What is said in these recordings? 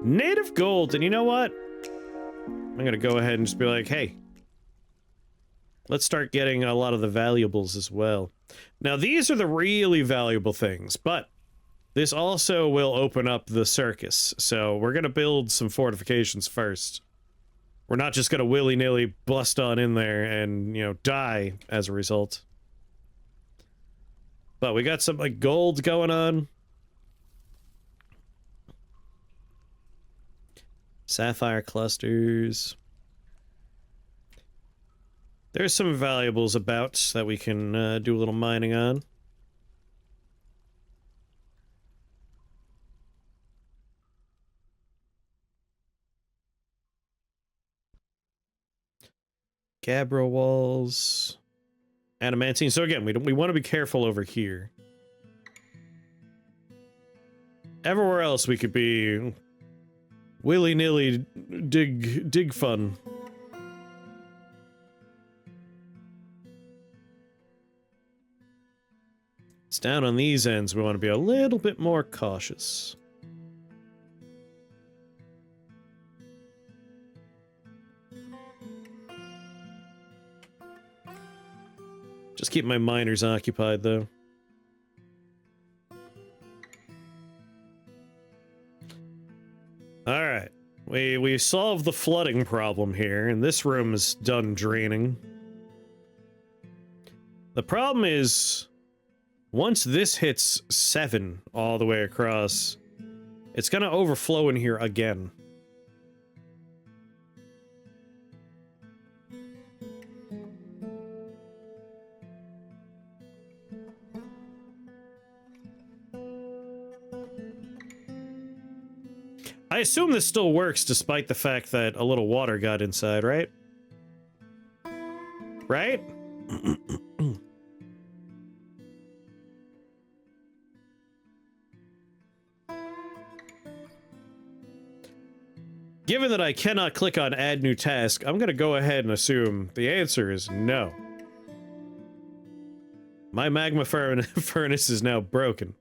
Native gold, and you know what? I'm gonna go ahead and just be like, hey, let's start getting a lot of the valuables as well. Now, these are the really valuable things, but this also will open up the circus, so we're gonna build some fortifications first. We're not just gonna willy-nilly bust on in there and, you know, die as a result. But we got some, like, gold going on. Sapphire clusters. There's some valuables about that we can do a little mining on. Gabbro walls. Adamantine. So again, we want to be careful over here. Everywhere else we could be willy-nilly dig fun. It's down on these ends we want to be a little bit more cautious. Just keep my miners occupied, though. Alright. We solved the flooding problem here, and this room is done draining. The problem is, once this hits 7 all the way across, it's gonna overflow in here again. I assume this still works despite the fact that a little water got inside, right? Right? Given that I cannot click on add new task, I'm gonna go ahead and assume the answer is no. My magma furnace is now broken.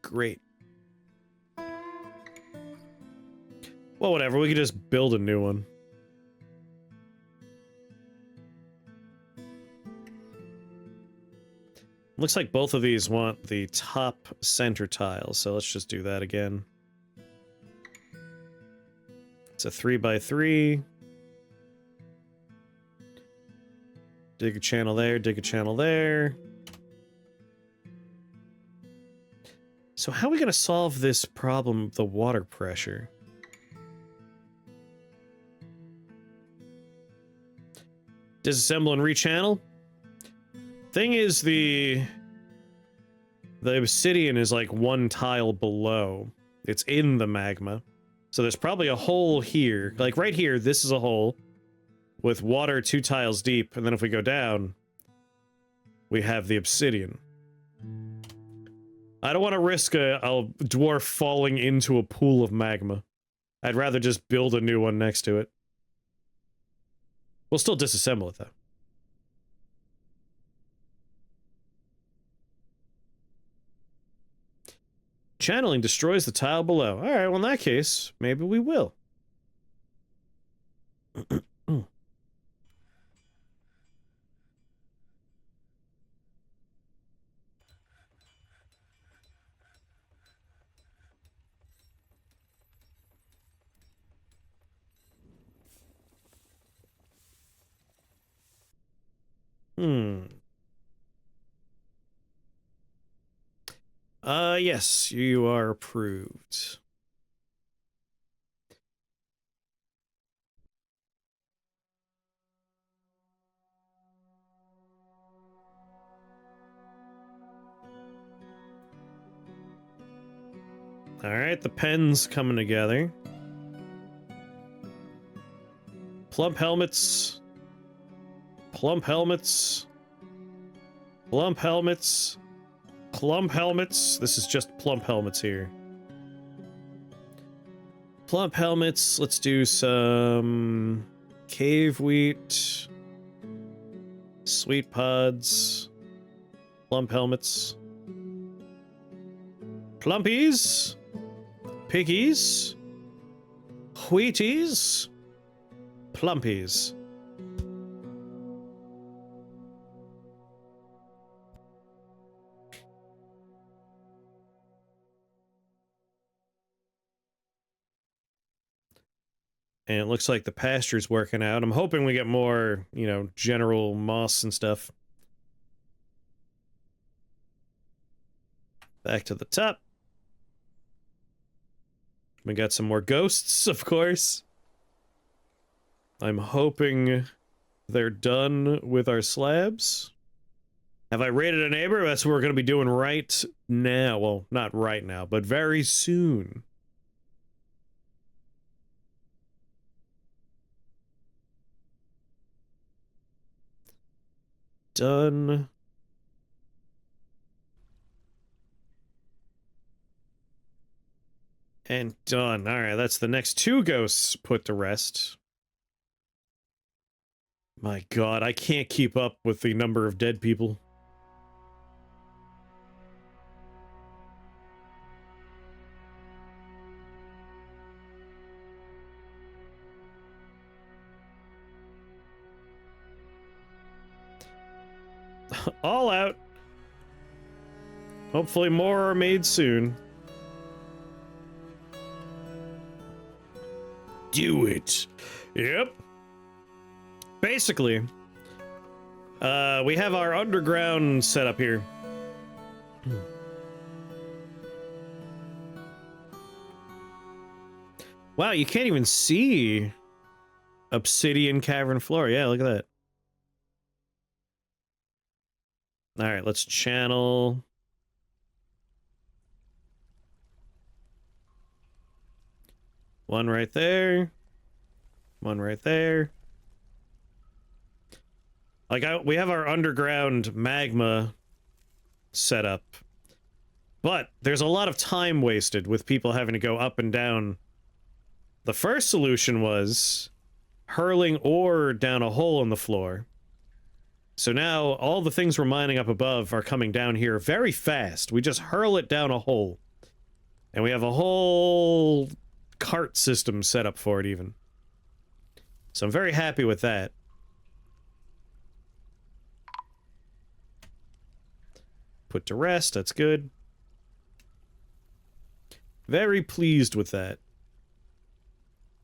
Great. Well, whatever, we could just build a new one. Looks like both of these want the top center tile, so let's just do that again. It's a 3x3. Dig a channel there, dig a channel there. So how are we gonna solve this problem of the water pressure? Disassemble and rechannel? Thing is, the obsidian is like one tile below. It's in the magma. So there's probably a hole here. Like right here, this is a hole with water 2 tiles deep, and then if we go down, we have the obsidian. I don't want to risk a dwarf falling into a pool of magma. I'd rather just build a new one next to it. We'll still disassemble it, though. Channeling destroys the tile below. Alright, well in that case, maybe we will. Yes, you are approved. Alright, the pen's coming together. Plump helmets. Plump helmets. Plump helmets. Plump helmets. This is just plump helmets here. Plump helmets. Let's do some cave wheat. Sweet pods. Plump helmets. Plumpies. Piggies. Wheaties. Plumpies. And it looks like the pasture's working out. I'm hoping we get more, you know, general moss and stuff. Back to the top. We got some more ghosts, of course. I'm hoping they're done with our slabs. Have I raided a neighbor? That's what we're going to be doing right now. Well, not right now, but very soon. Done. And done. Alright, that's the next 2 ghosts put to rest. My god, I can't keep up with the number of dead people. All out. Hopefully more are made soon. Do it. Yep. Basically, we have our underground set up here. Wow, you can't even see obsidian cavern floor. Yeah, look at that. All right, let's channel. One right there. One right there. Like, we have our underground magma set up. But there's a lot of time wasted with people having to go up and down. The first solution was hurling ore down a hole in the floor. So now all the things we're mining up above are coming down here very fast. We just hurl it down a hole. And we have a whole cart system set up for it even. So I'm very happy with that. Put to rest, that's good. Very pleased with that.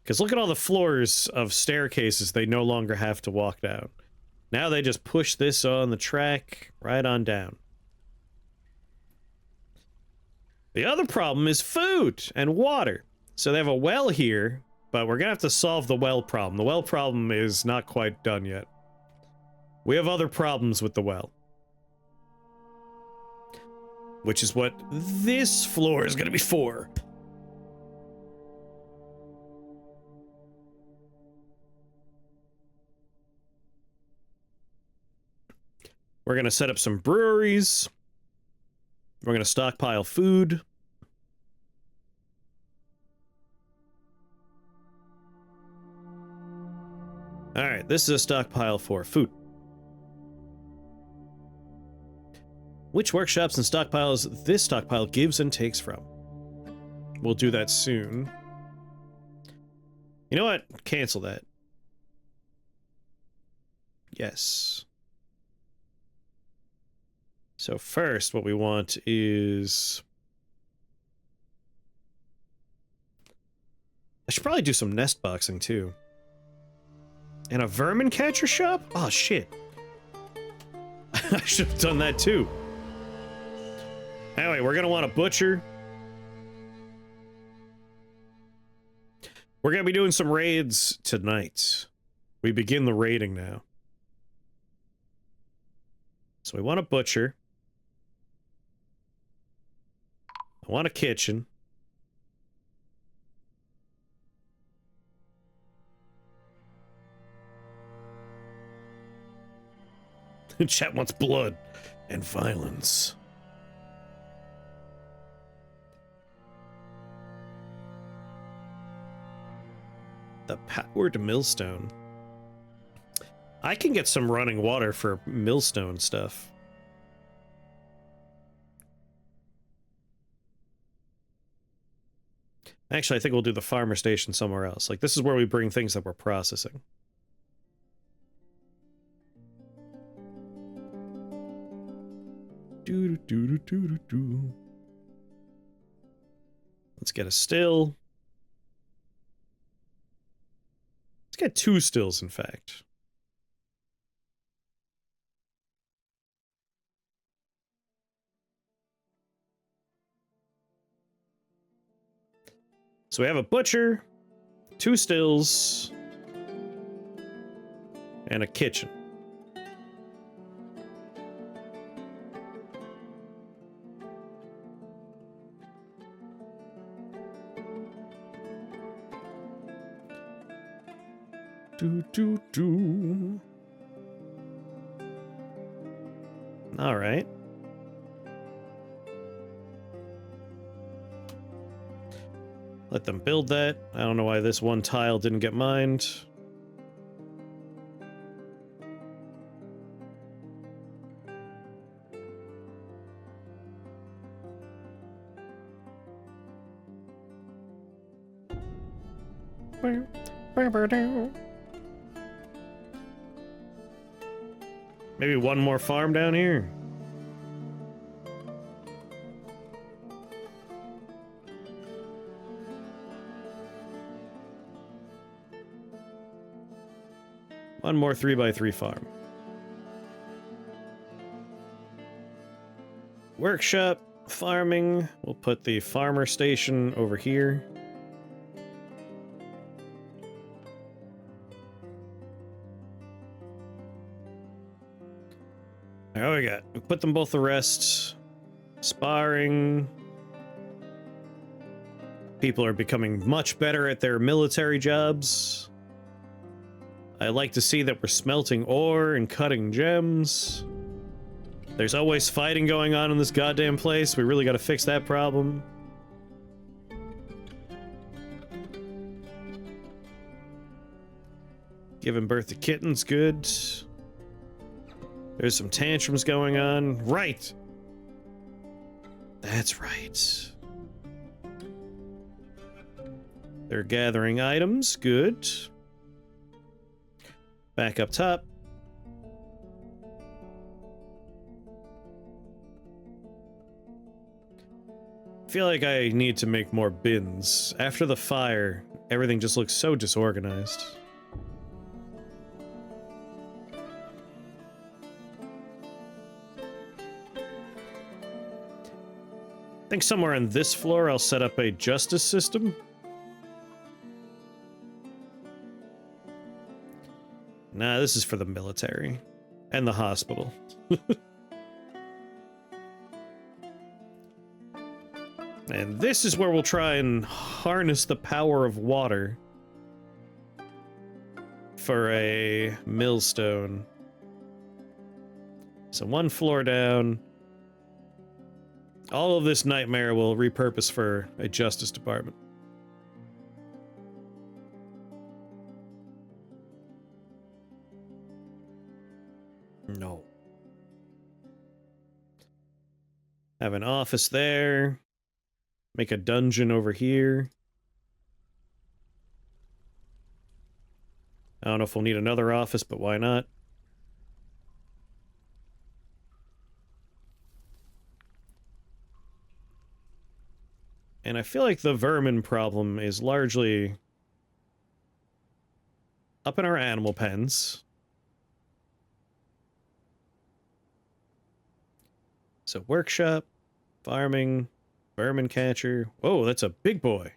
Because look at all the floors of staircases they no longer have to walk down. Now they just push this on the track right on down. The other problem is food and water. So they have a well here, but we're gonna have to solve the well problem. The well problem is not quite done yet. We have other problems with the well. Which is what this floor is gonna be for. We're gonna set up some breweries. We're gonna stockpile food. Alright, this is a stockpile for food. Which workshops and stockpiles this stockpile gives and takes from? We'll do that soon. You know what? Cancel that. Yes. So first, what we want is... I should probably do some nest boxing, too. And a vermin catcher shop? Oh, shit. I should have done that, too. Anyway, we're gonna want a butcher. We're gonna be doing some raids tonight. We begin the raiding now. So we want a butcher. I want a kitchen. Chat wants blood and violence. The powered millstone. I can get some running water for millstone stuff. Actually, I think we'll do the farmer station somewhere else. Like, this is where we bring things that we're processing. Let's get a still. Let's get 2 stills, in fact. So we have a butcher, 2 stills, and a kitchen. All right. Let them build that. I don't know why this one tile didn't get mined. Maybe one more farm down here. One more 3x3 farm. Workshop, farming. We'll put the farmer station over here. What we got? We put them both to rest. Sparring. People are becoming much better at their military jobs. I like to see that we're smelting ore and cutting gems. There's always fighting going on in this goddamn place. We really gotta fix that problem. Giving birth to kittens, good. There's some tantrums going on. Right! That's right. They're gathering items, good. Back up top. I feel like I need to make more bins. After the fire, everything just looks so disorganized. I think somewhere on this floor I'll set up a justice system. Nah, this is for the military. And the hospital. And this is where we'll try and harness the power of water for a millstone. So 1 floor down. All of this nightmare will repurpose for a justice department. No. Have an office there. Make a dungeon over here. I don't know if we'll need another office, but why not? And I feel like the vermin problem is largely up in our animal pens. So workshop, farming, vermin catcher. Whoa, that's a big boy.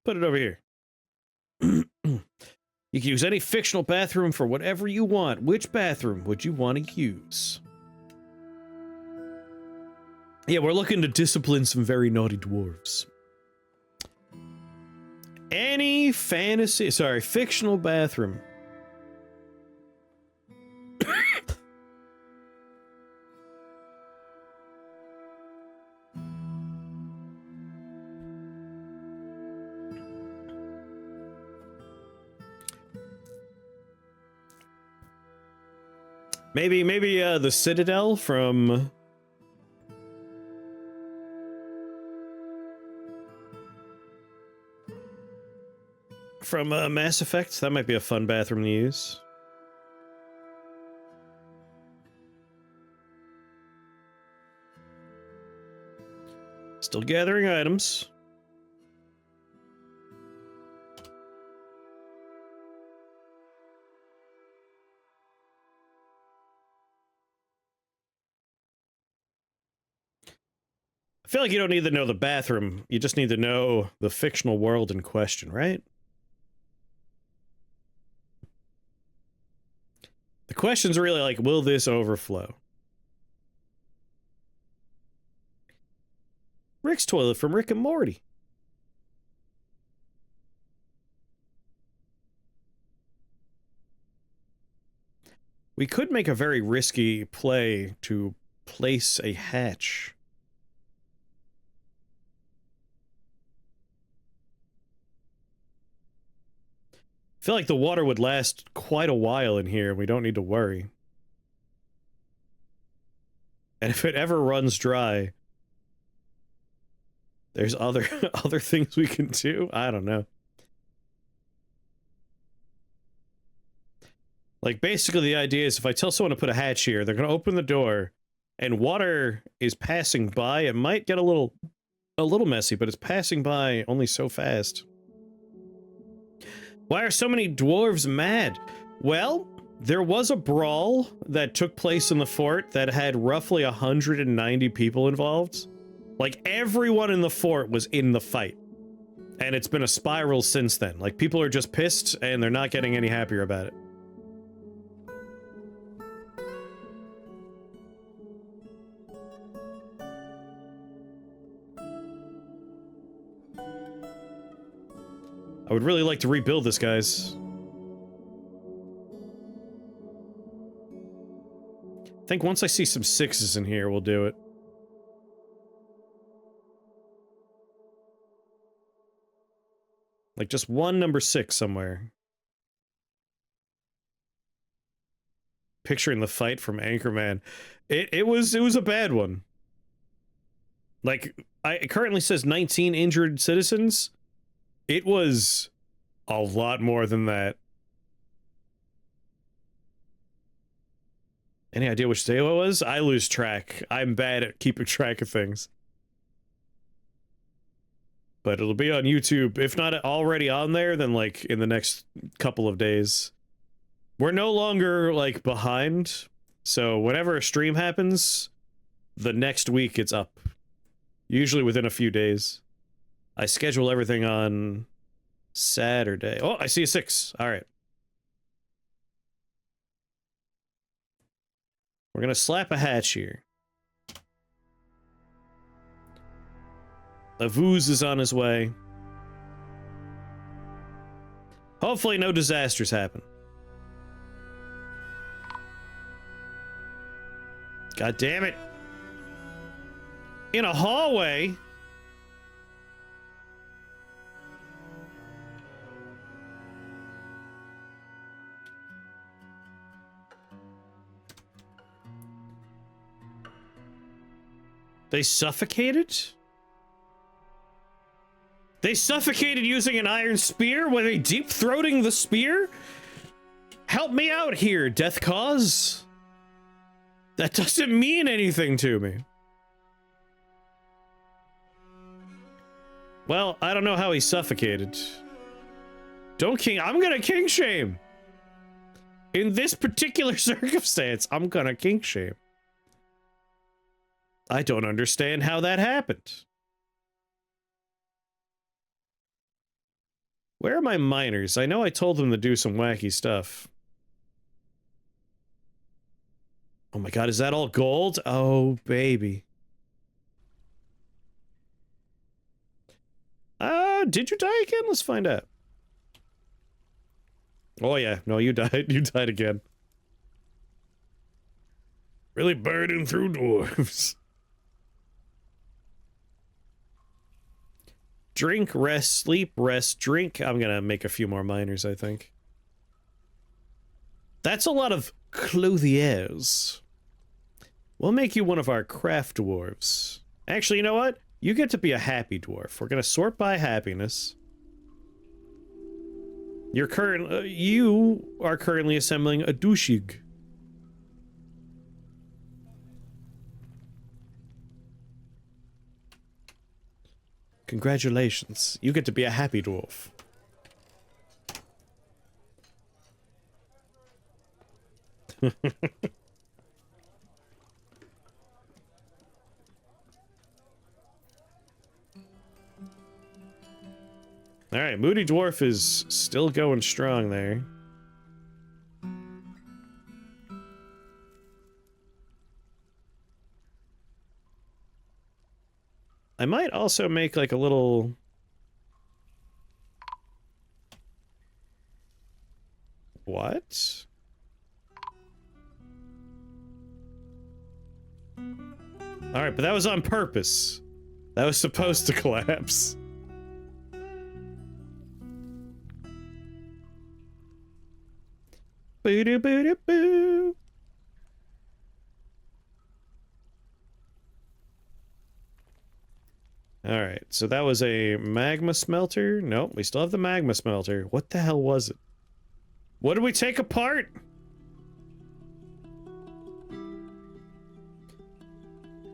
Put it over here. You can use any fictional bathroom for whatever you want. Which bathroom would you want to use? Yeah, we're looking to discipline some very naughty dwarves. Any fictional bathroom. Maybe the Citadel from... Mass Effect? That might be a fun bathroom to use. Still gathering items. I feel like you don't need to know the bathroom. You just need to know the fictional world in question, right? The question's really like, will this overflow? Rick's toilet from Rick and Morty. We could make a very risky play to place a hatch. I feel like the water would last quite a while in here. We don't need to worry. And if it ever runs dry, there's other things we can do. I don't know. Like, basically the idea is if I tell someone to put a hatch here, they're going to open the door and water is passing by. It might get a little messy, but it's passing by only so fast. Why are so many dwarves mad? Well, there was a brawl that took place in the fort that had roughly 190 people involved. Like, everyone in the fort was in the fight. And it's been a spiral since then. Like, people are just pissed and they're not getting any happier about it. I would really like to rebuild this, guys. I think once I see some 6s in here, we'll do it. Like, just one number 6 somewhere. Picturing the fight from Anchorman. It was a bad one. Like, it currently says 19 injured citizens. It was a lot more than that. Any idea which day it was? I lose track. I'm bad at keeping track of things. But it'll be on YouTube. If not already on there, then like in the next couple of days. We're no longer like behind. So whenever a stream happens, the next week it's up. Usually within a few days. I schedule everything on Saturday. Oh, I see a 6. All right. We're going to slap a hatch here. Lavuz is on his way. Hopefully no disasters happen. God damn it. In a hallway? They suffocated? They suffocated using an iron spear? Were they deep-throating the spear? Help me out here, Death Cause. That doesn't mean anything to me. Well, I don't know how he suffocated. I'm gonna king shame. In this particular circumstance, I'm gonna king shame. I don't understand how that happened. Where are my miners? I know I told them to do some wacky stuff. Oh my god, is that all gold? Oh, baby. Did you die again? Let's find out. Oh yeah, no, you died. You died again. Really burning through dwarves. Drink, rest, sleep, rest, drink. I'm gonna make a few more miners, I think. That's a lot of clothiers. We'll make you one of our craft dwarves. Actually, you know what? You get to be a happy dwarf. We're gonna sort by happiness. You are currently assembling a douchig. Congratulations. You get to be a happy dwarf. Alright, Moody Dwarf is still going strong there. I might also make like a little... What? Alright, but that was on purpose. That was supposed to collapse. Boo-doo-boo-doo-boo. Alright, so that was a magma smelter. Nope, we still have the magma smelter. What the hell was it? What did we take apart?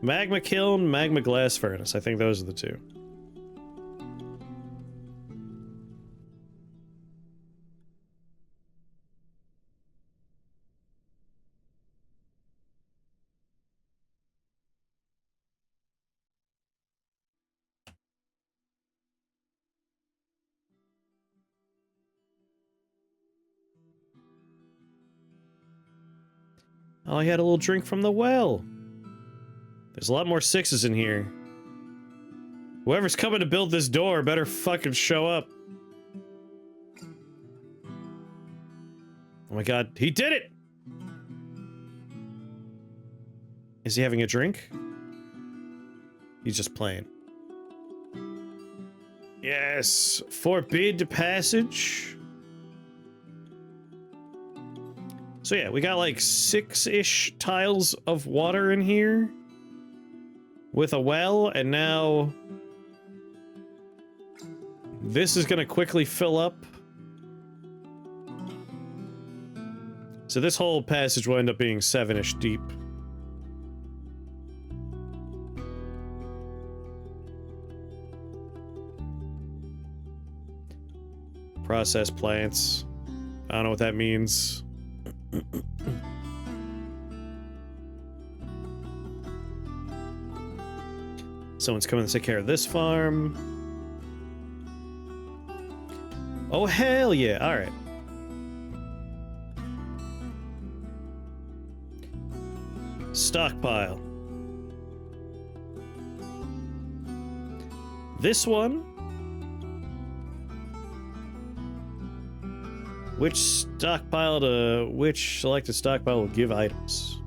Magma kiln, magma glass furnace. I think those are the two. Oh, I had a little drink from the well. There's a lot more sixes in here. Whoever's coming to build this door better fucking show up. Oh my god, he did it! Is he having a drink? He's just playing. Yes, forbid passage. So yeah, we got like 6-ish tiles of water in here with a well, and now this is gonna quickly fill up. So this whole passage will end up being 7-ish deep. Process plants. I don't know what that means. Someone's coming to take care of this farm. Oh, hell yeah. All right. Stockpile. This one. Which stockpile to which selected stockpile will give items?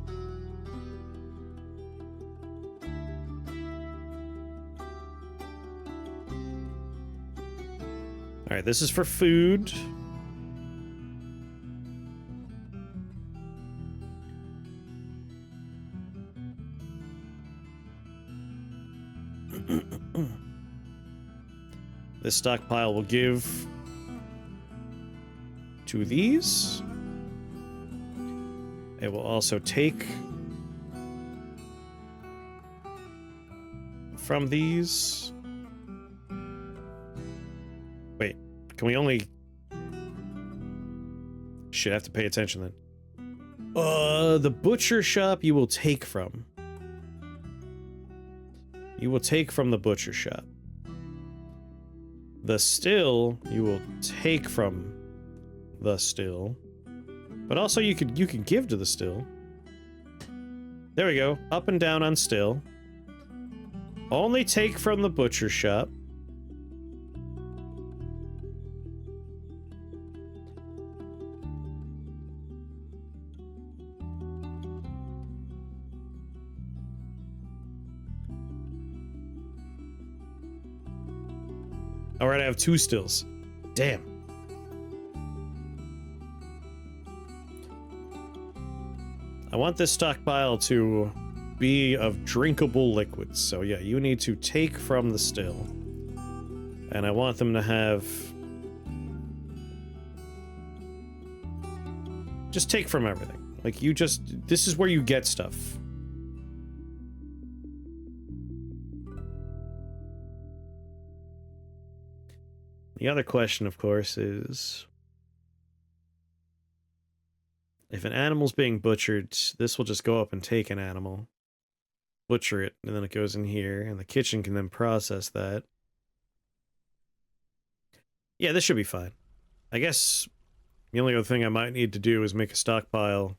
All right, this is for food. This stockpile will give to these. It will also take from these. Wait, can we only... Shit, I have to pay attention then. The butcher shop you will take from. You will take from the butcher shop. The still you will take from the still. But also you could give to the still. There we go. Up and down on still. Only take from the butcher shop. Alright, I have 2 stills. Damn. I want this stockpile to be of drinkable liquids. So yeah, you need to take from the still. And I want them to have... just take from everything. Like, you just... this is where you get stuff. The other question, of course, is... if an animal's being butchered, this will just go up and take an animal. Butcher it, and then it goes in here, and the kitchen can then process that. Yeah, this should be fine. I guess the only other thing I might need to do is make a stockpile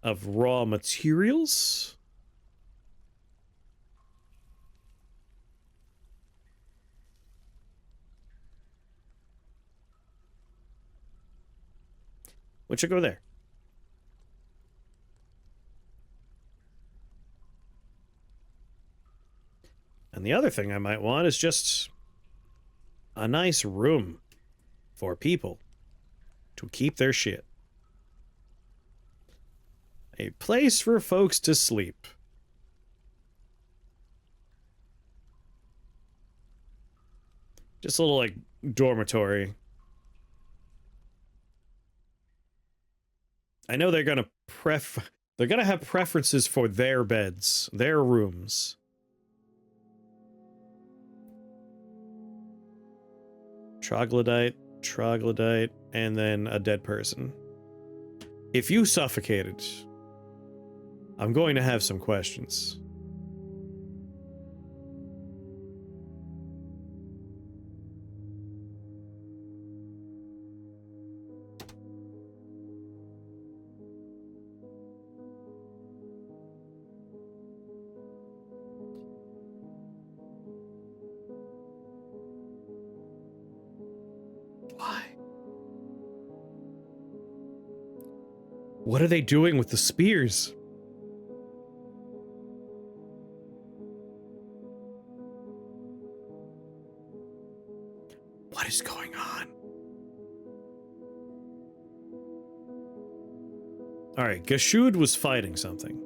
of raw materials. Which should go there. And the other thing I might want is just a nice room for people to keep their shit. A place for folks to sleep. Just a little, like, dormitory. I know they're gonna have preferences for their beds, their rooms. Troglodyte, and then a dead person. If you suffocated, I'm going to have some questions. What are they doing with the spears? What is going on? Alright, Gashud was fighting something.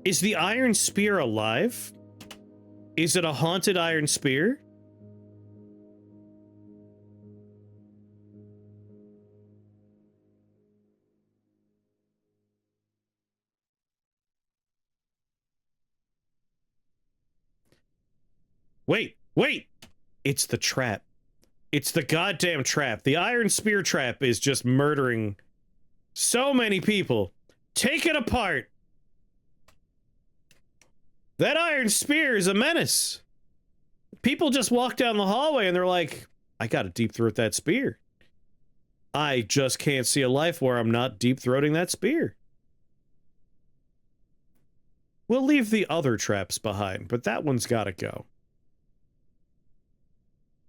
Is the iron spear alive? Is it a haunted iron spear? Wait! It's the trap. It's the goddamn trap. The iron spear trap is just murdering so many people. Take it apart! That iron spear is a menace. People just walk down the hallway and they're like, I gotta deep throat that spear. I just can't see a life where I'm not deep throating that spear. We'll leave the other traps behind, but that one's gotta go.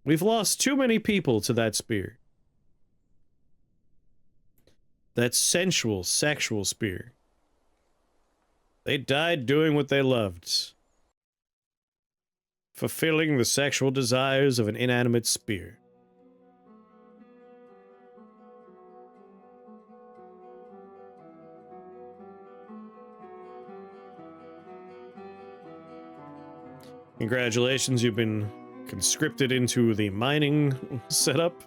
We've lost too many people to that spear. That sensual, sexual spear. They died doing what they loved. Fulfilling the sexual desires of an inanimate spear. Congratulations, you've been conscripted into the mining setup.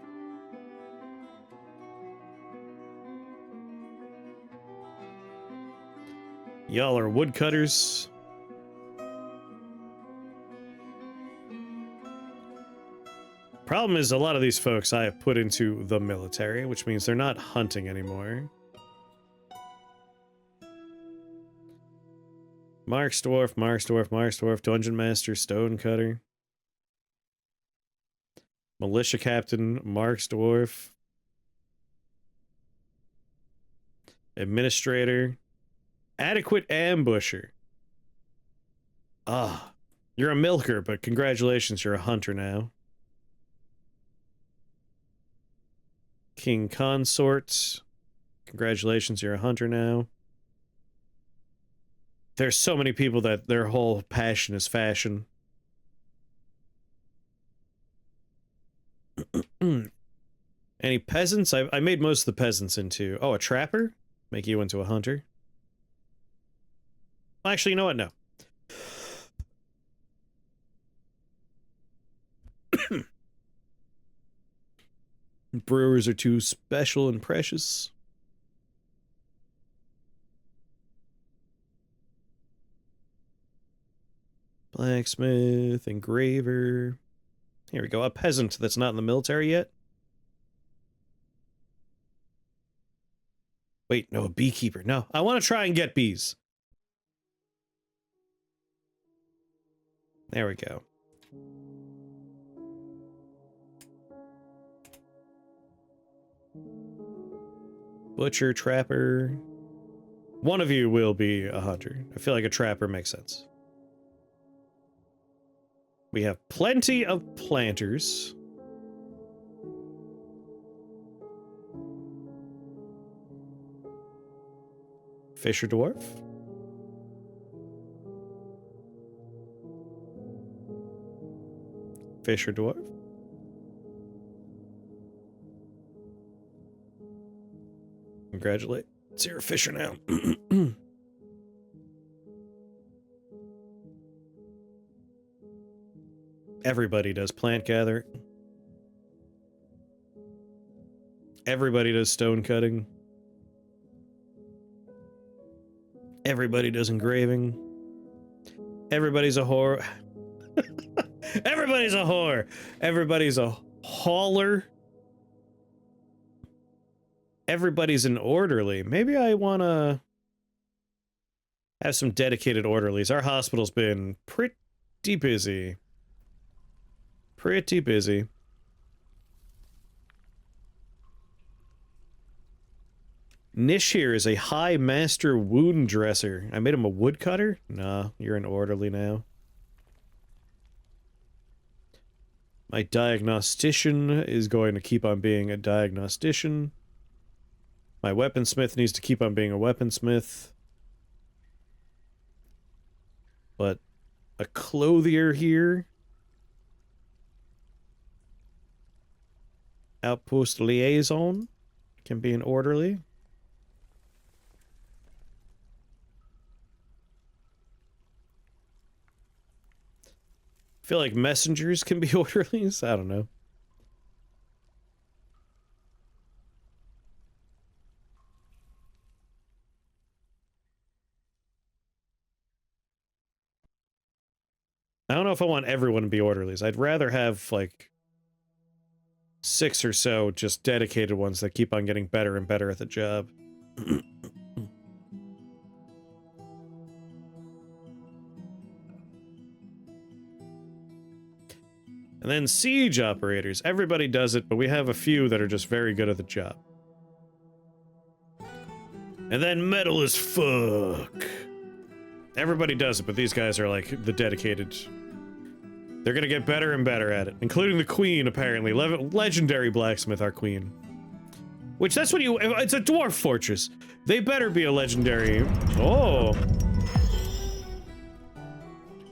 Y'all are woodcutters. Problem is, a lot of these folks I have put into the military, which means they're not hunting anymore. Mark's Dwarf, Dungeon Master, Stonecutter. Militia Captain, Mark's Dwarf. Administrator. Adequate Ambusher. Ah, you're a milker, but congratulations, you're a hunter now. King Consort. Congratulations, you're a hunter now. There's so many people that their whole passion is fashion. Any peasants? I made most of the peasants into... Oh, a trapper? Make you into a hunter. Actually, you know what? No. Brewers are too special and precious. Blacksmith, engraver. Here we go. A peasant that's not in the military yet. Wait, no, a beekeeper. No, I want to try and get bees. There we go. Butcher, trapper. One of you will be a hunter. I feel like a trapper makes sense. We have plenty of planters. Fisher dwarf. Fisher dwarf. Congratulate. You're a fisher now. Everybody does plant gathering. Everybody does stone cutting. Everybody does engraving. Everybody's a whore. Everybody's a whore. Everybody's a hauler. Everybody's an orderly. Maybe I want to have some dedicated orderlies. Our hospital's been pretty busy. Pretty busy. Nish here is a high master wound dresser. I made him a woodcutter? Nah, you're an orderly now. My diagnostician is going to keep on being a diagnostician. My weaponsmith needs to keep on being a weaponsmith. But a clothier here. Outpost liaison can be an orderly. I feel like messengers can be orderlies. I don't know. I don't know if I want everyone to be orderlies. I'd rather have, like, 6 or so just dedicated ones that keep on getting better and better at the job. And then siege operators. Everybody does it, but we have a few that are just very good at the job. And then metal as fuck. Everybody does it, but these guys are like the dedicated. They're gonna get better and better at it, including the queen, apparently. Legendary blacksmith, our queen. Which, that's what you... It's a dwarf fortress. They better be a legendary... Oh.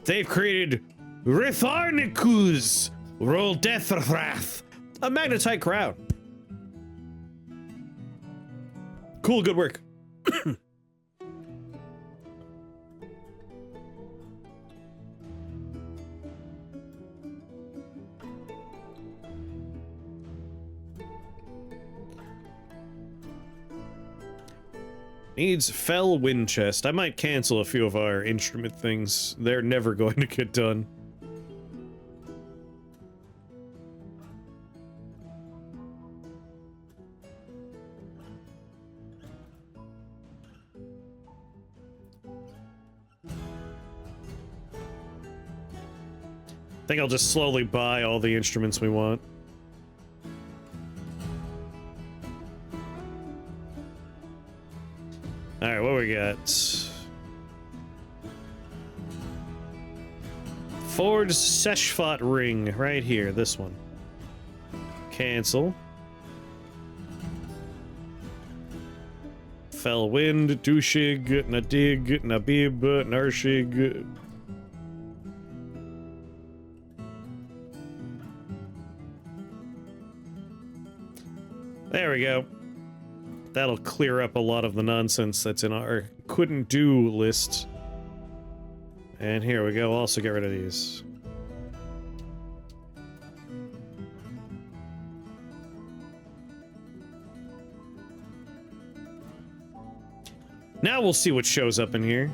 They've created Ritharnicus. Roll death for wrath. A magnetite crown. Cool, good work. Needs fell wind chest. I might cancel a few of our instrument things. They're never going to get done. I think I'll just slowly buy all the instruments we want. Alright, what we got? Ford's Seshfot ring, right here, this one. Cancel. Fell Wind, Dushig, Nadig, Nabib, Narshig. There we go. That'll clear up a lot of the nonsense that's in our couldn't do list. And here we go, also get rid of these. Now we'll see what shows up in here.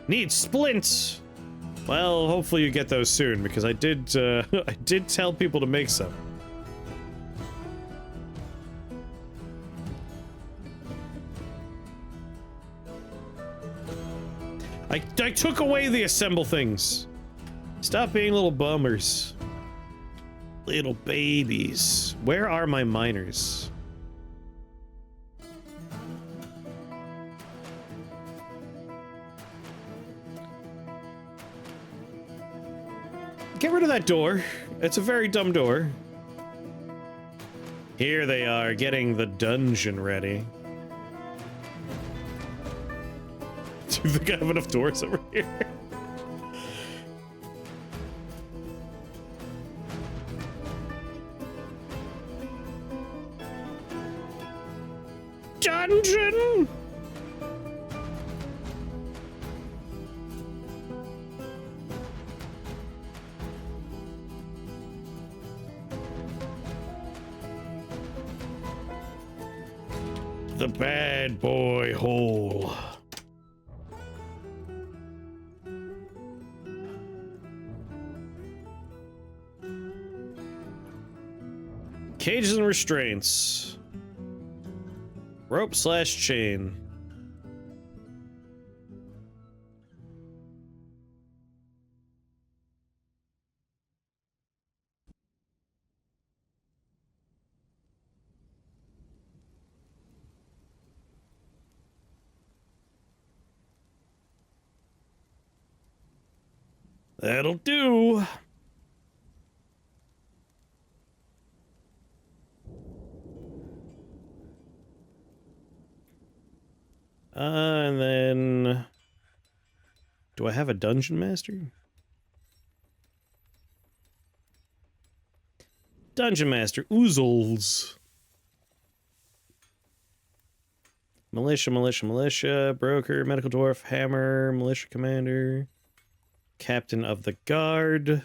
Need splints! Well, hopefully you get those soon, because I did, I did tell people to make some. I took away the assemble things. Stop being little bummers. Little babies. Where are my miners? Get rid of that door. It's a very dumb door. Here they are, getting the dungeon ready. Do you think I have enough doors over here? Dungeon! The bad boy hole. Cages and restraints. Rope slash chain. That'll do. And then... Do I have a dungeon master? Dungeon master, oozles. Militia, broker, medical dwarf, hammer, militia commander, captain of the guard.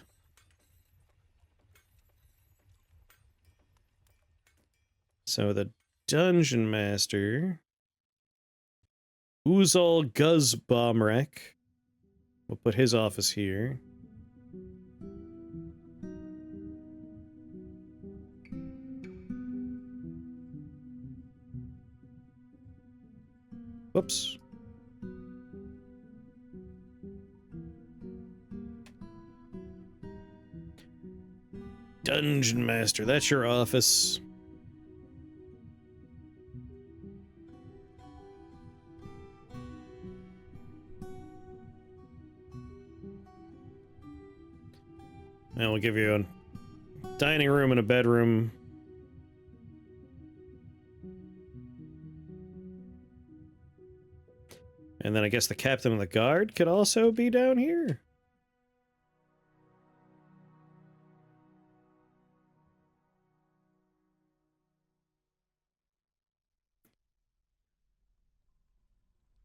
So the dungeon master... Oozal Guzbomrek. We'll put his office here. Whoops. Dungeon Master, that's your office. And we'll give you a dining room and a bedroom. And then I guess the captain of the guard could also be down here.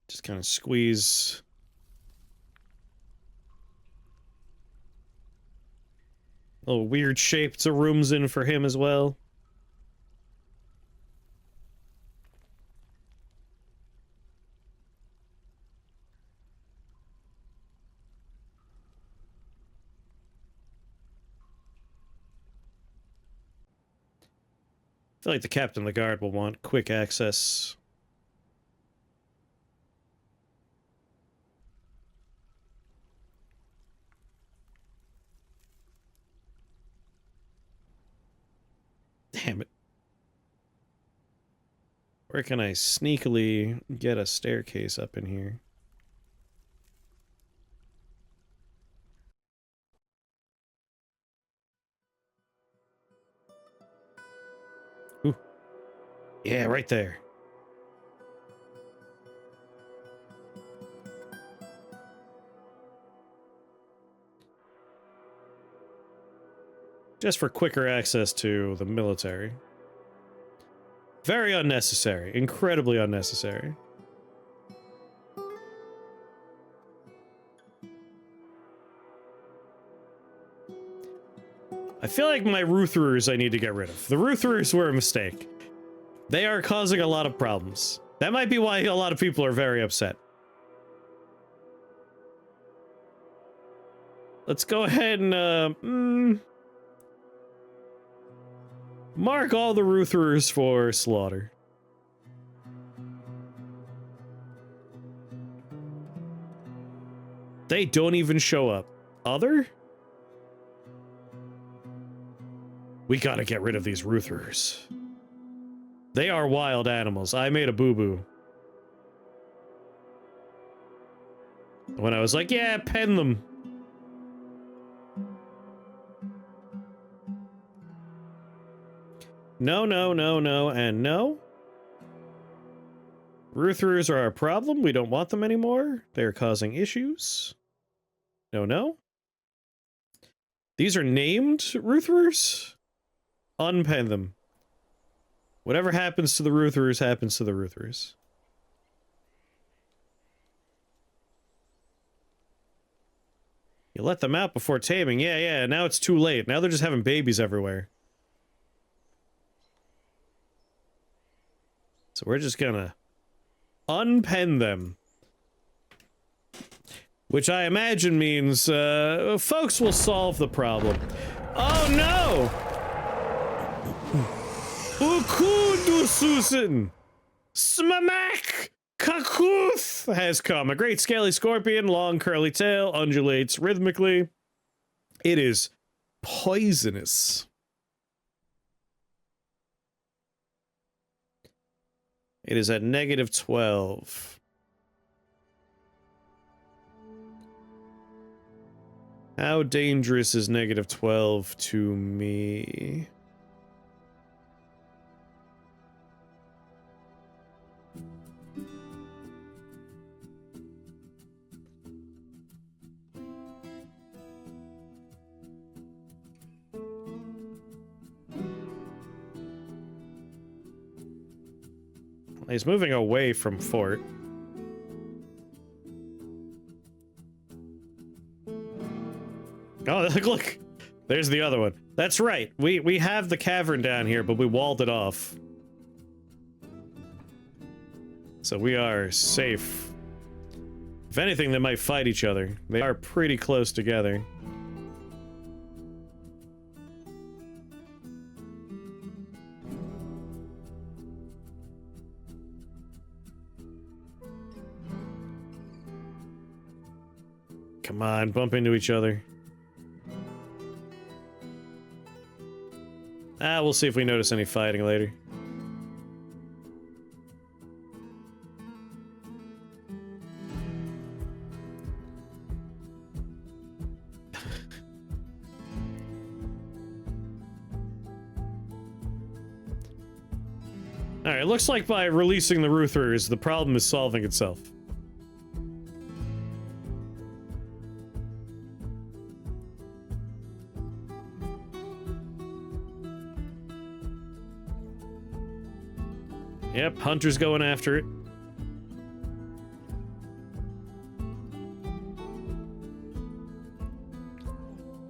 Just kind of squeeze little weird shaped rooms in for him as well. I feel like the captain of the guard will want quick access. Damn it. Where can I sneakily get a staircase up in here? Ooh. Yeah, right there. Just for quicker access to the military. Very unnecessary. Incredibly unnecessary. I feel like my Rutherers I need to get rid of. The Rutherers were a mistake. They are causing a lot of problems. That might be why a lot of people are very upset. Let's go ahead and, mark all the Rutherers for slaughter. They don't even show up. Other? We gotta get rid of these Rutherers. They are wild animals. I made a boo-boo. When I was like, yeah, pen them. No, no, no, no, and no. Rutherers are our problem. We don't want them anymore. They're causing issues. No, no. These are named Rutherers? Unpen them. Whatever happens to the Rutherers happens to the Rutherers. You let them out before taming. Yeah, yeah, now it's too late. Now they're just having babies everywhere. So we're just gonna unpen them. Which I imagine means, folks will solve the problem. Oh no! Ukudususin! Smamak! Kakuth has come. A great scaly scorpion, long curly tail, undulates rhythmically. It is poisonous. It is at -12. How dangerous is -12 to me? He's moving away from fort. Oh, look! There's the other one. That's right. We have the cavern down here, but we walled it off. So we are safe. If anything, they might fight each other. They are pretty close together. Come on, bump into each other. Ah, we'll see if we notice any fighting later. Alright, looks like by releasing the Rutherers, the problem is solving itself. Yep, Hunter's going after it.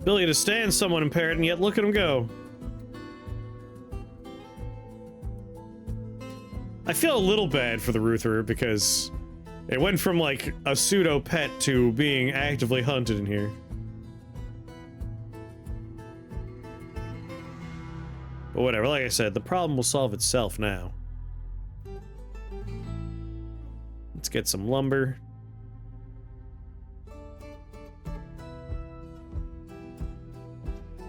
Ability to stand somewhat impaired, and yet look at him go. I feel a little bad for the Rutherer because it went from like a pseudo pet to being actively hunted in here. But whatever, like I said, the problem will solve itself now. Let's get some lumber.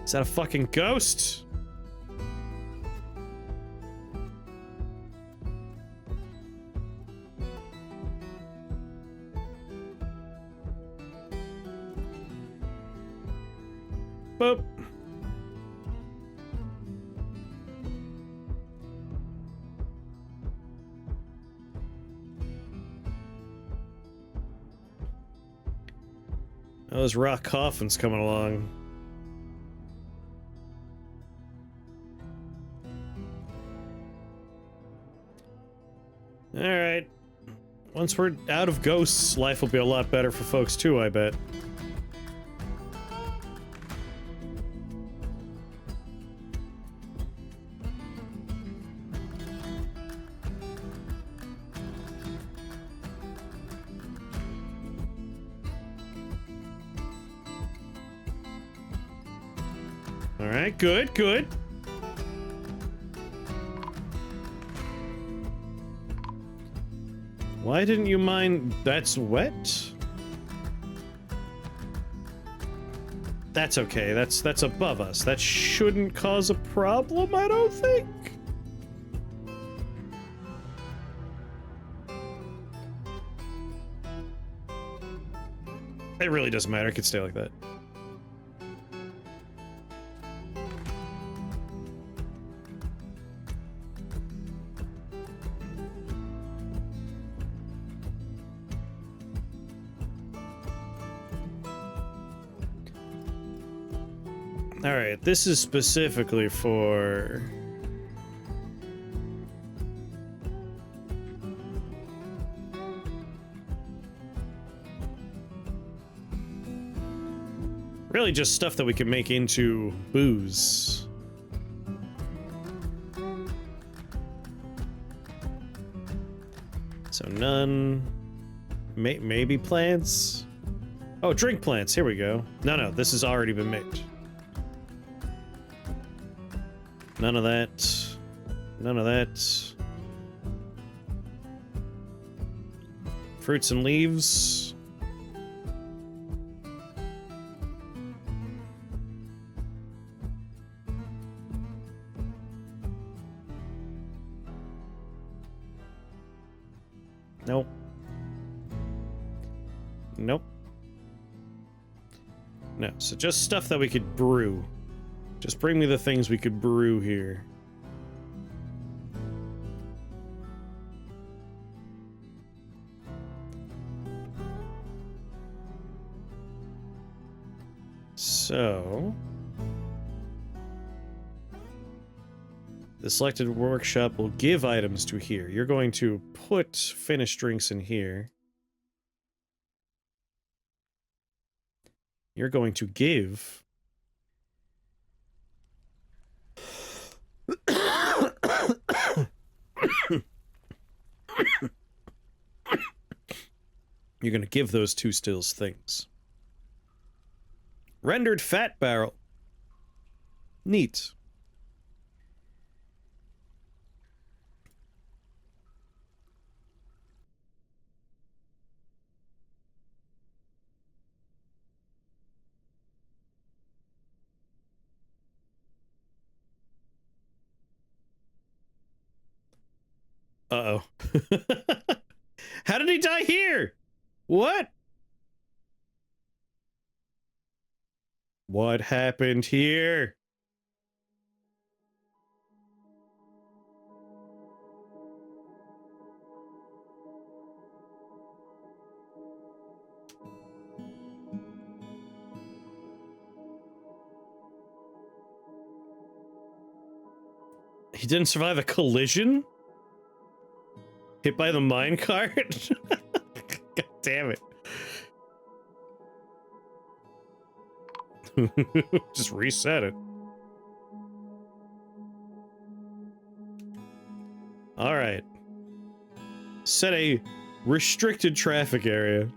Is that a fucking ghost? Boop. Oh, those rock coffins coming along. Alright. Once we're out of ghosts, life will be a lot better for folks too, I bet. Alright, good, good. Why didn't you mind? That's wet? That's okay, that's above us. That shouldn't cause a problem, I don't think. It really doesn't matter, it could stay like that. Alright, this is specifically for... really just stuff that we can make into booze. So none... maybe plants? Oh, drink plants, here we go. No, this has already been made. None of that. None of that. Fruits and leaves. Nope. Nope. No, so just stuff that we could brew. Just bring me the things we could brew here. So... the selected workshop will give items to here. You're going to put finished drinks in here. You're going to give... You're gonna give those two stills things. Rendered fat barrel. Neat. Uh-oh. How did he die here? What? What happened here? He didn't survive a collision? Hit by the minecart? God damn it. Just reset it. Alright. Set a restricted traffic area.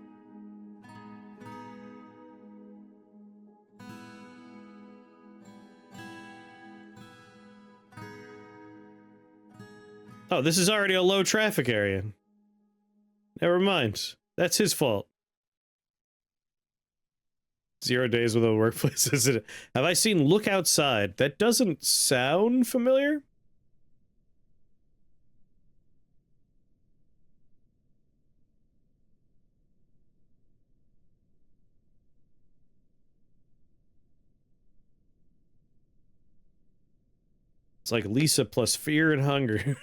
Oh, this is already a low traffic area. Never mind. That's his fault. 0 days without a workplace. Is it? Have I seen look outside? That doesn't sound familiar. It's like Lisa plus fear and hunger.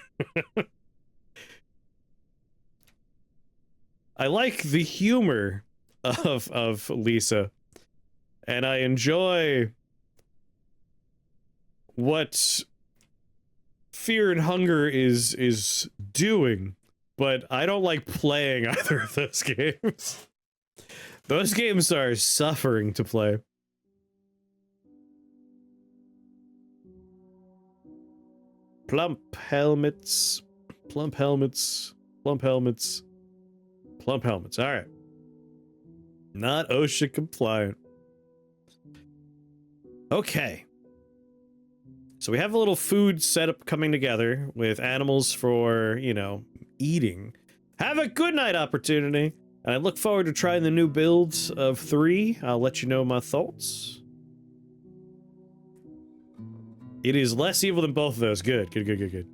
I like the humor of Lisa. And I enjoy what Fear and Hunger is doing, but I don't like playing either of those games. Those games are suffering to play. Plump helmets, plump helmets, plump helmets, plump helmets. All right. Not OSHA compliant. Okay. So we have a little food setup coming together with animals for, you know, eating. Have a good night opportunity. And I look forward to trying the new builds of 3. I'll let you know my thoughts. It is less evil than both of those. Good, good, good, good, good.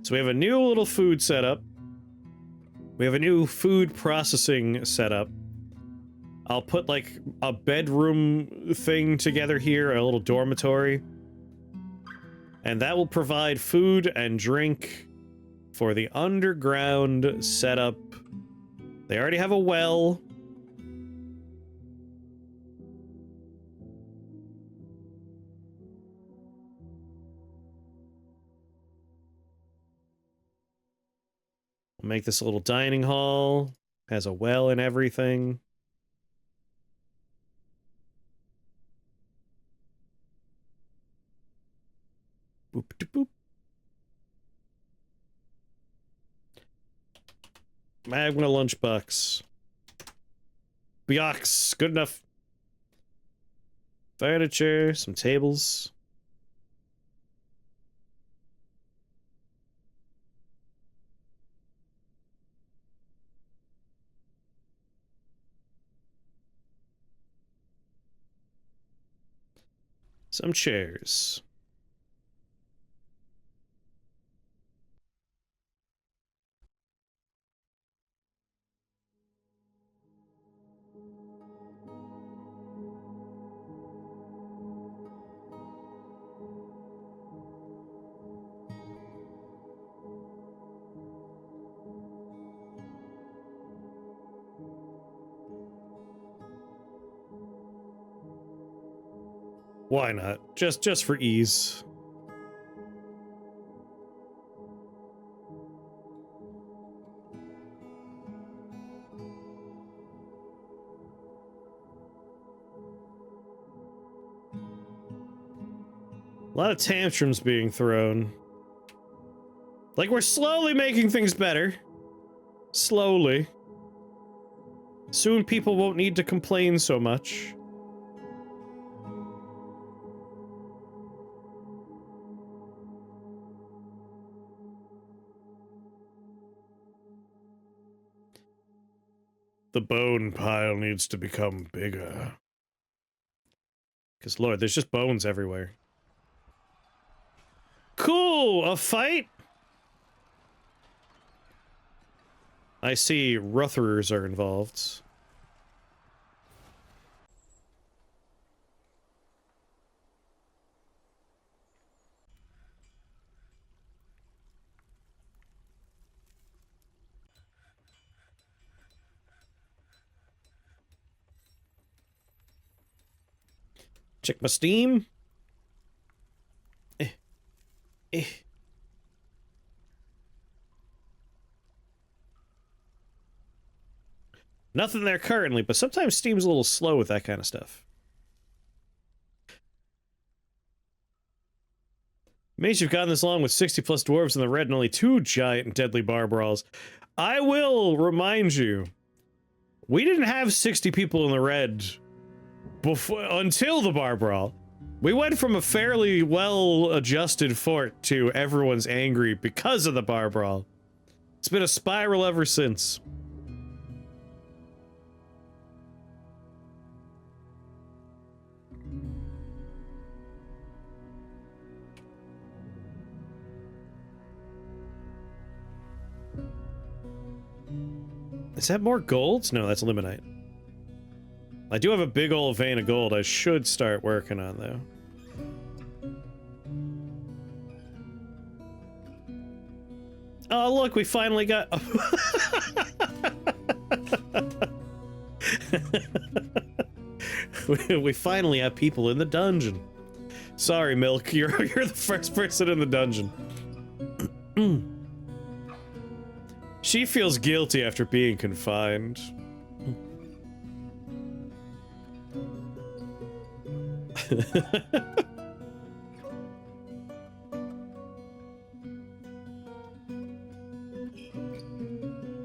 So we have a new little food setup. We have a new food processing setup. I'll put like a bedroom thing together here, a little dormitory. And that will provide food and drink for the underground setup. They already have a well. We'll make this a little dining hall. Has a well and everything. Boop de boop. Magma lunchbox. Biox. Good enough. Furniture. Some tables. Some chairs. Why not? Just for ease. A lot of tantrums being thrown. Like, we're slowly making things better. Slowly. Soon people won't need to complain so much. The bone pile needs to become bigger. Because, Lord, there's just bones everywhere. Cool! A fight? I see Rutherers are involved. Check my Steam. Nothing there currently, but sometimes Steam's a little slow with that kind of stuff. Amazed you've gotten this long with 60 plus dwarves in the red and only 2 giant and deadly bar brawls. I will remind you, we didn't have 60 people in the red before until the bar brawl. We went from a fairly well-adjusted fort to everyone's angry because of the bar brawl. It's been a spiral ever since. Is that more gold? No, that's limonite. I do have a big old vein of gold I should start working on, though. Oh, look, we finally got... We finally have people in the dungeon. Sorry, Milk, you're the first person in the dungeon. She feels guilty after being confined.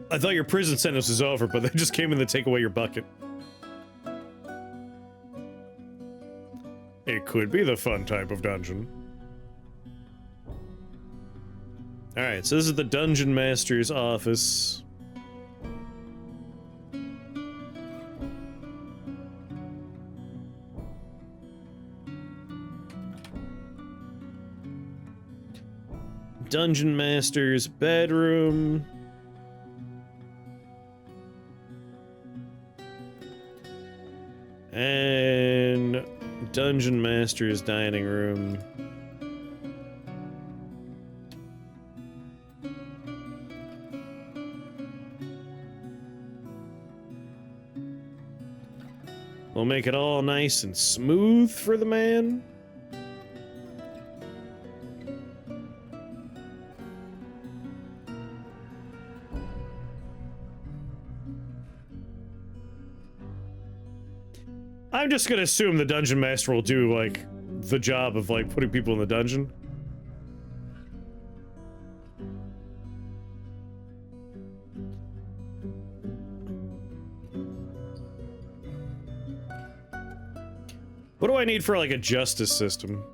I thought your prison sentence was over, but they just came in to take away your bucket. It could be the fun type of dungeon. Alright, so this is the Dungeon Master's office. Dungeon Master's bedroom. And Dungeon Master's dining room. We'll make it all nice and smooth for the man. I'm just gonna assume the Dungeon Master will do, like, the job of, like, putting people in the dungeon. What do I need for, like, a justice system?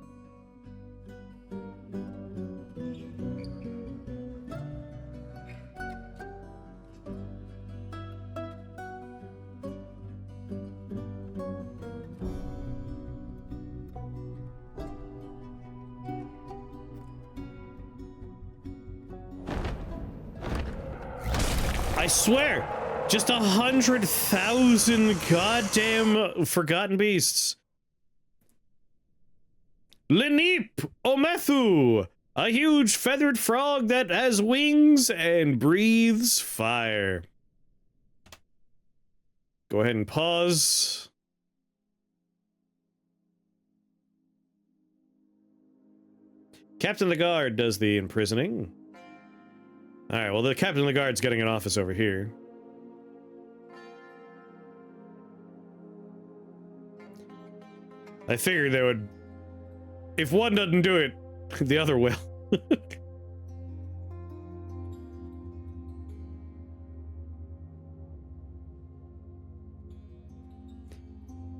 I swear, just 100,000 goddamn forgotten beasts. Lenip Omethu, a huge feathered frog that has wings and breathes fire. Go ahead and pause. Captain of the Guard does the imprisoning. Alright, well, the Captain of the Guard's getting an office over here. I figured they would... If one doesn't do it, the other will.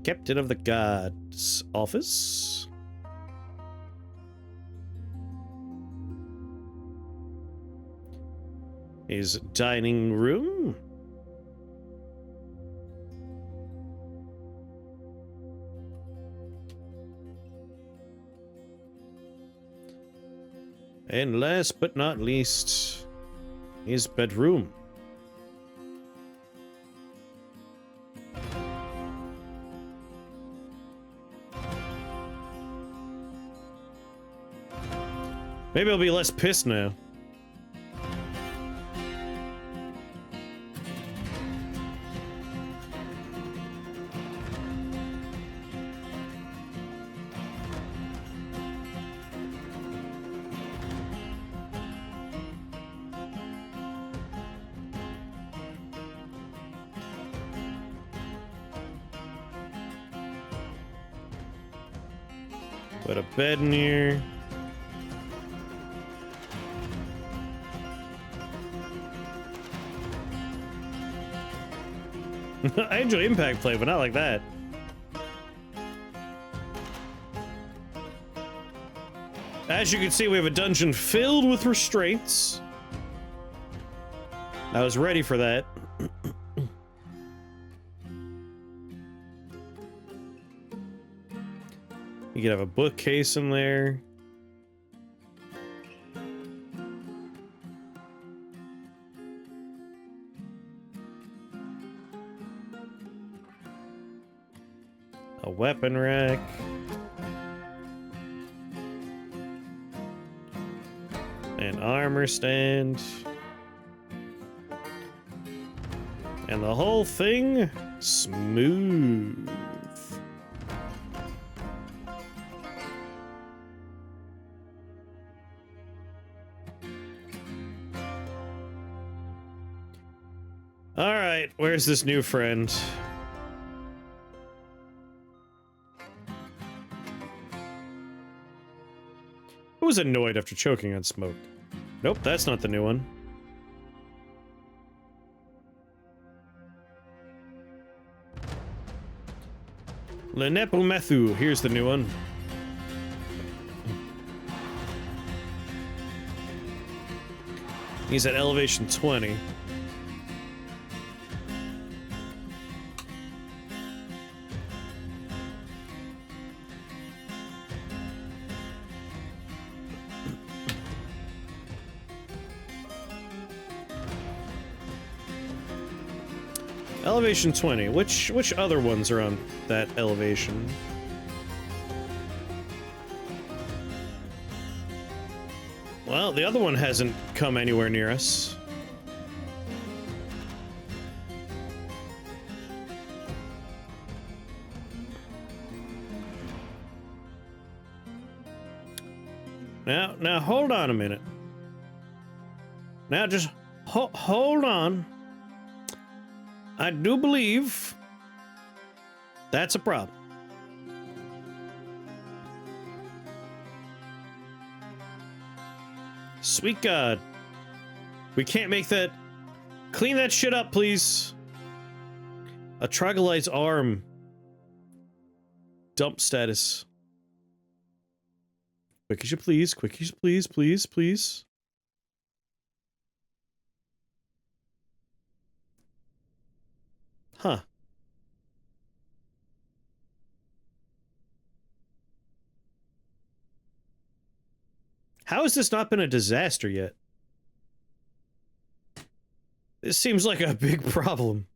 Captain of the Guard's office. His dining room. And last but not least, his bedroom. Maybe I'll be less pissed now. Put a bed in here. I enjoy impact play, but not like that. As you can see, we have a dungeon filled with restraints. I was ready for that. You could have a bookcase in there. A weapon rack. An armor stand. And the whole thing smooth. Alright, where's this new friend? Who was annoyed after choking on smoke? Nope, that's not the new one. Lenepomethu, here's the new one. He's at elevation 20. Elevation 20. Which other ones are on that elevation? Well, the other one hasn't come anywhere near us. Now hold on a minute. Now just hold on. I do believe that's a problem. Sweet God. We can't make that... Clean that shit up, please. A troglodyte's arm. Dump status. Quick as you please, quick as you please, please, please. Huh. How has this not been a disaster yet? This seems like a big problem.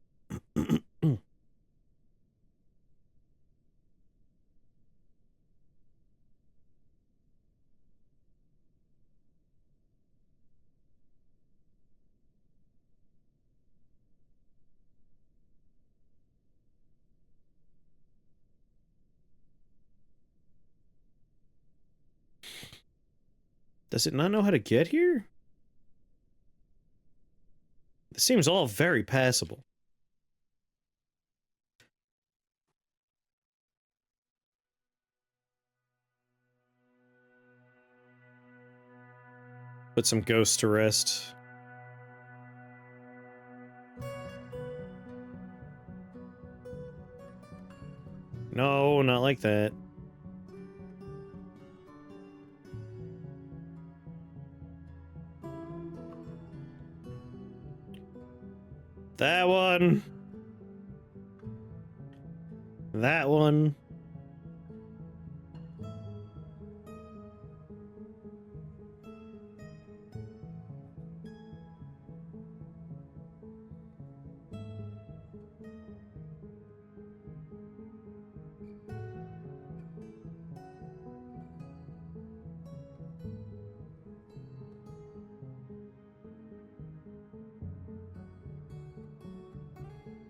Does it not know how to get here? This seems all very passable. Put some ghosts to rest. No, not like that. That one. That one.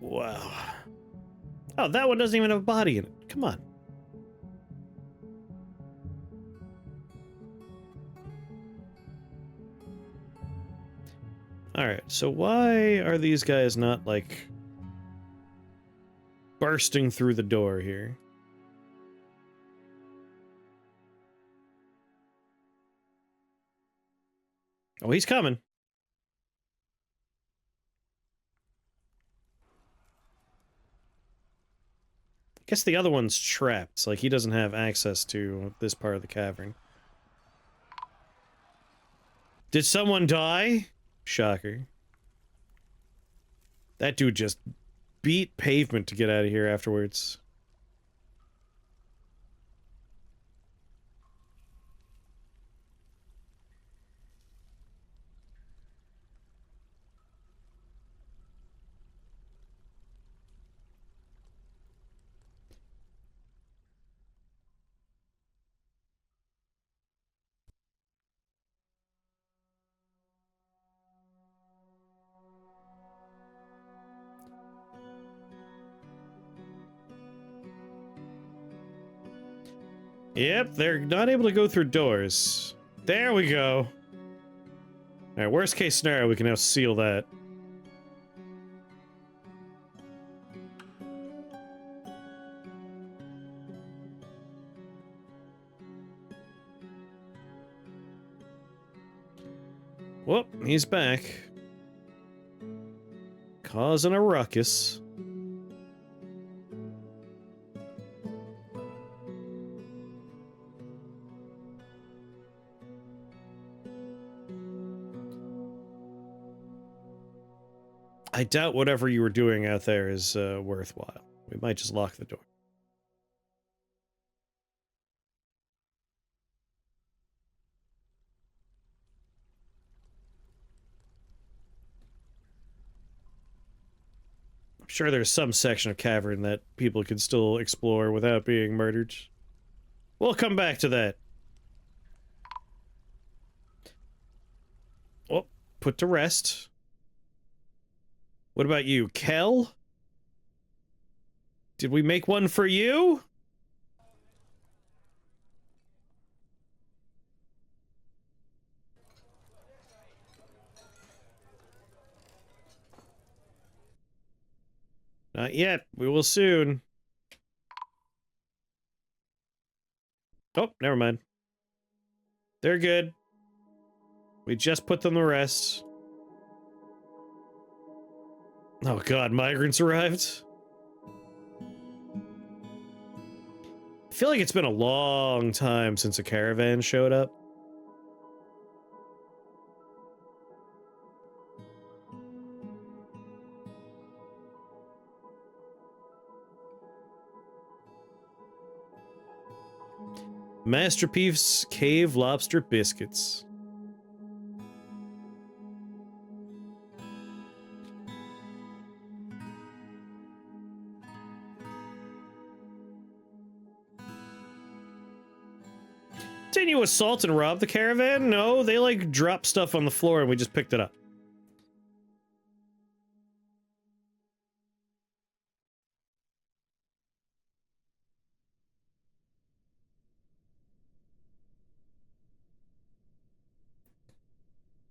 Wow. Oh, that one doesn't even have a body in it. Come on. Alright, so why are these guys not, like, bursting through the door here? Oh, he's coming. I guess the other one's trapped, like he doesn't have access to this part of the cavern. Did someone die? Shocker. That dude just beat pavement to get out of here afterwards. Yep, they're not able to go through doors. There we go. Alright, worst case scenario, we can now seal that. Whoop, he's back. Causing a ruckus. I doubt whatever you were doing out there is worthwhile. We might just lock the door. I'm sure there's some section of cavern that people can still explore without being murdered. We'll come back to that. Oh, put to rest. What about you, Kel? Did we make one for you? Not yet. We will soon. Oh, never mind. They're good. We just put them to rest. Oh god, migrants arrived. I feel like it's been a long time since a caravan showed up. Masterpiece Cave Lobster Biscuits. Didn't you assault and rob the caravan? No, they like dropped stuff on the floor and we just picked it up.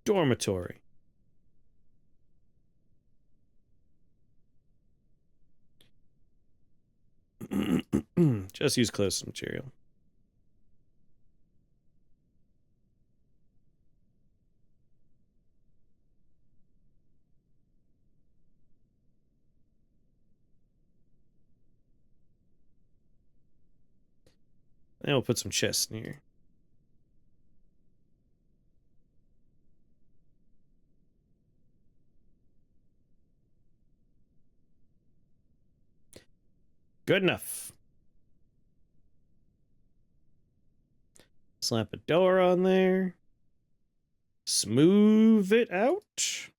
Dormitory. Just use closest material. And we'll put some chests in here. Good enough. Slap a door on there. Smooth it out.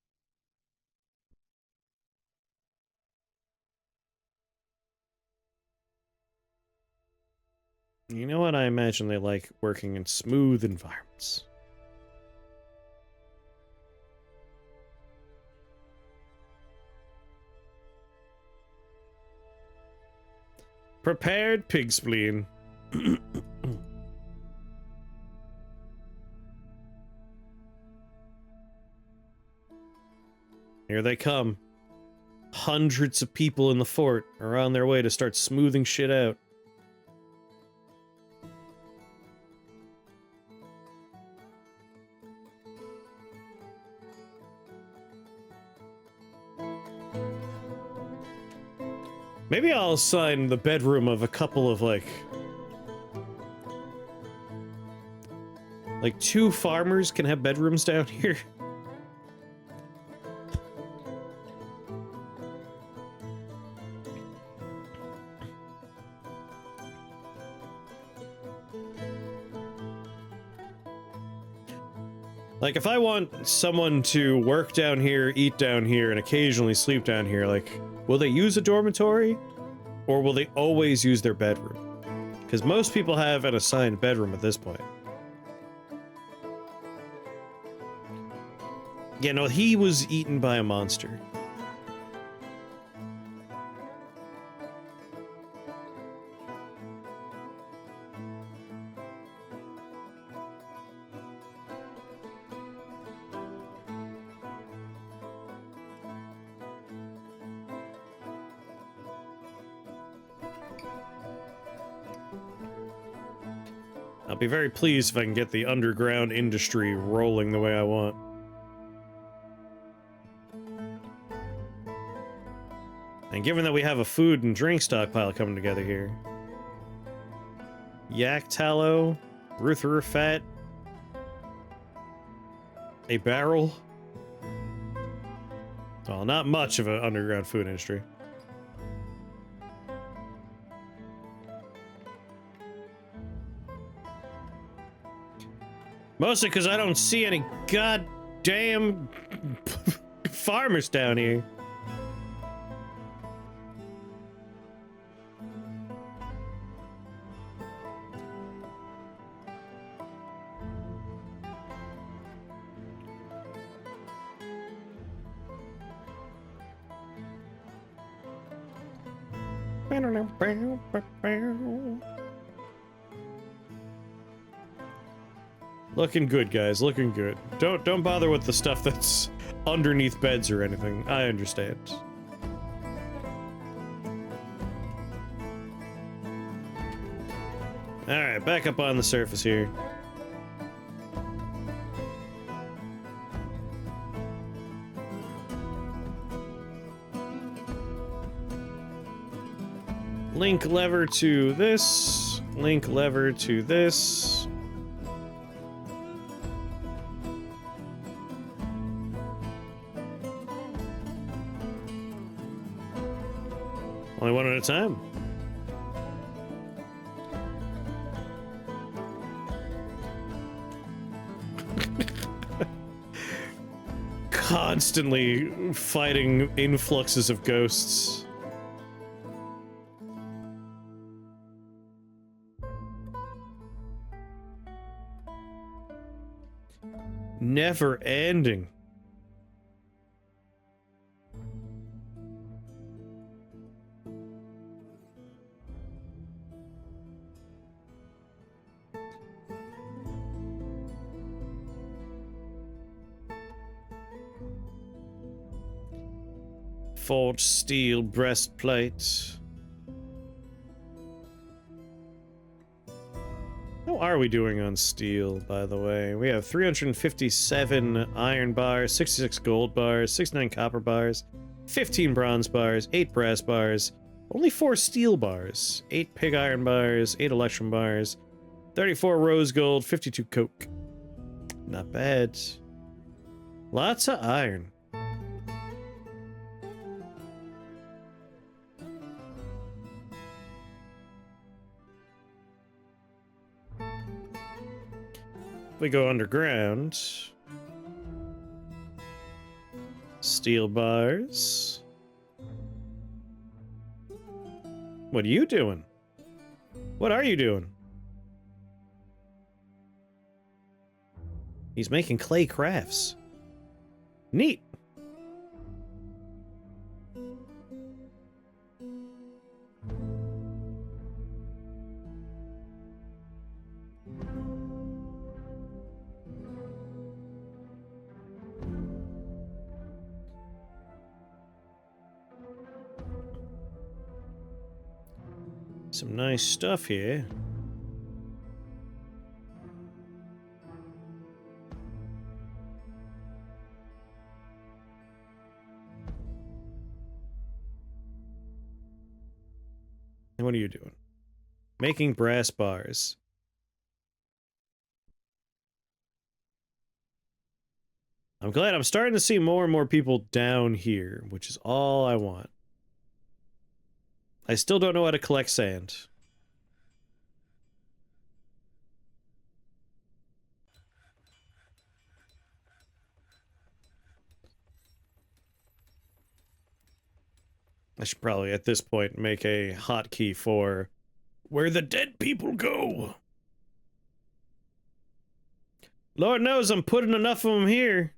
You know what? I imagine they like working in smooth environments. Prepared pig spleen. Here they come. Hundreds of people in the fort are on their way to start smoothing shit out. Maybe I'll assign the bedroom of a couple of, like 2 farmers can have bedrooms down here. Like, if I want someone to work down here, eat down here, and occasionally sleep down here, like, will they use a dormitory? Or will they always use their bedroom? Because most people have an assigned bedroom at this point. Yeah, no, he was eaten by a monster. I'll be very pleased if I can get the underground industry rolling the way I want. And given that we have a food and drink stockpile coming together here. Yak tallow, Ruther fat, a barrel. Well, not much of an underground food industry. Mostly because I don't see any goddamn farmers down here. Looking good, guys. Looking good. Don't bother with the stuff that's underneath beds or anything. I understand. Alright, back up on the surface here. Link lever to this. Link lever to this. Only one at a time. Constantly fighting influxes of ghosts. Never ending. Forged steel breastplate. How are we doing on steel, by the way? We have 357 iron bars, 66 gold bars, 69 copper bars, 15 bronze bars, 8 brass bars, only 4 steel bars, 8 pig iron bars, 8 electrum bars, 34 rose gold, 52 coke. Not bad. Lots of iron. We go underground. Steel bars. What are you doing? What are you doing? He's making clay crafts. Neat. Some nice stuff here. And what are you doing? Making brass bars. I'm glad I'm starting to see more and more people down here, which is all I want. I still don't know how to collect sand. I should probably, at this point, make a hotkey for where the dead people go. Lord knows I'm putting enough of them here.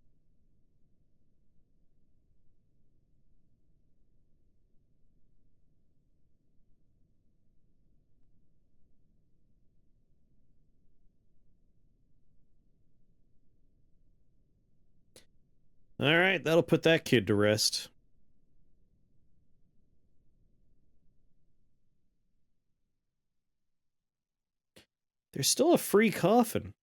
Alright, that'll put that kid to rest. There's still a free coffin.